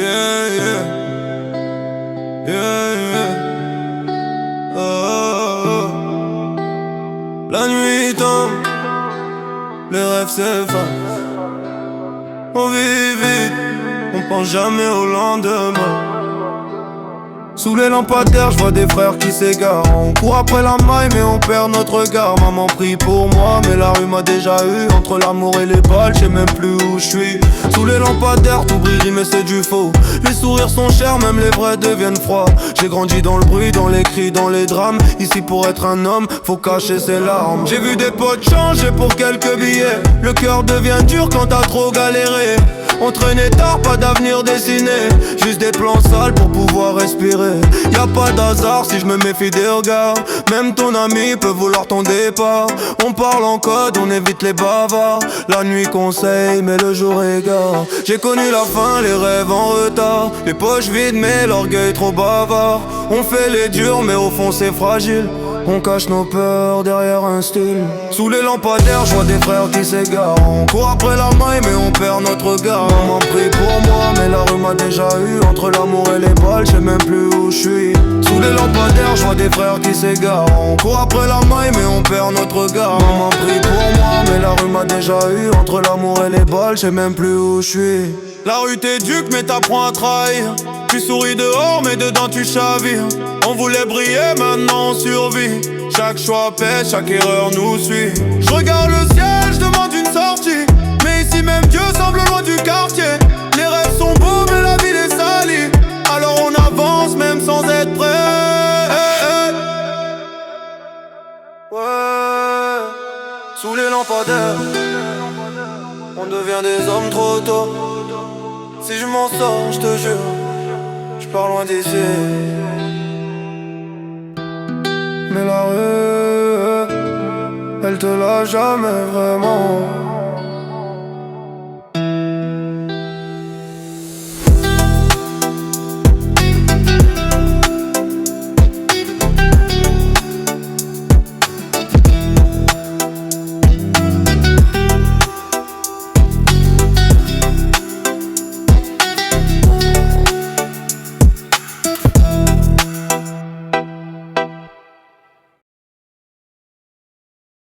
Yeah, yeah, yeah, yeah. Oh, oh, oh. La nuit tombe, les rêves s'effacent. On vit vite, on pense jamais au lendemain. Sous les lampadaires, je vois des frères qui s'égarent. On court après la maille mais on perd notre regard. Maman prie pour moi mais la rue m'a déjà eu. Entre l'amour et les balles, je sais même plus où je suis. Sous les lampadaires, tout brille mais c'est du faux. Les sourires sont chers, même les vrais deviennent froids. J'ai grandi dans le bruit, dans les cris, dans les drames. Ici pour être un homme, faut cacher ses larmes. J'ai vu des potes changer pour quelques billets. Le cœur devient dur quand t'as trop galéré. On traînait tard, pas d'avenir dessiné. Juste des plans sales pour pouvoir respirer. Y'a pas d'hasard si je me méfie des regards. Même ton ami peut vouloir ton départ. On parle en code, on évite les bavards. La nuit conseille, mais le jour égare. J'ai connu la fin, les rêves en retard. Les poches vides, mais l'orgueil trop bavard. On fait les durs, mais au fond c'est fragile. On cache nos peurs derrière un style. Sous les lampadaires, je vois des frères qui s'égarent. On court après la maille mais on perd notre regard. Maman prie pour moi mais la rue m'a déjà eu. Entre l'amour et les balles, je sais même plus où je suis. Sous les lampadaires, je vois des frères qui s'égarent. On court après la maille mais on perd notre regard. Maman prie pour moi mais la rue m'a déjà eu. Entre l'amour et les balles, je sais même plus où je suis. La rue t'éduque mais t'apprends à trahir. Tu souris dehors mais dedans tu chavires. On voulait briller, maintenant on survit. Chaque choix pèse, chaque erreur nous suit. Je regarde le ciel, je demande une sortie. Mais ici même Dieu semble loin du quartier. Les rêves sont beaux mais la ville est salie. Alors on avance même sans être prêt. Ouais. Sous les lampadaires, on devient des hommes trop tôt. Si je m'en sors, je te jure, je pars loin d'ici. Mais la rue, elle te l'a jamais vraiment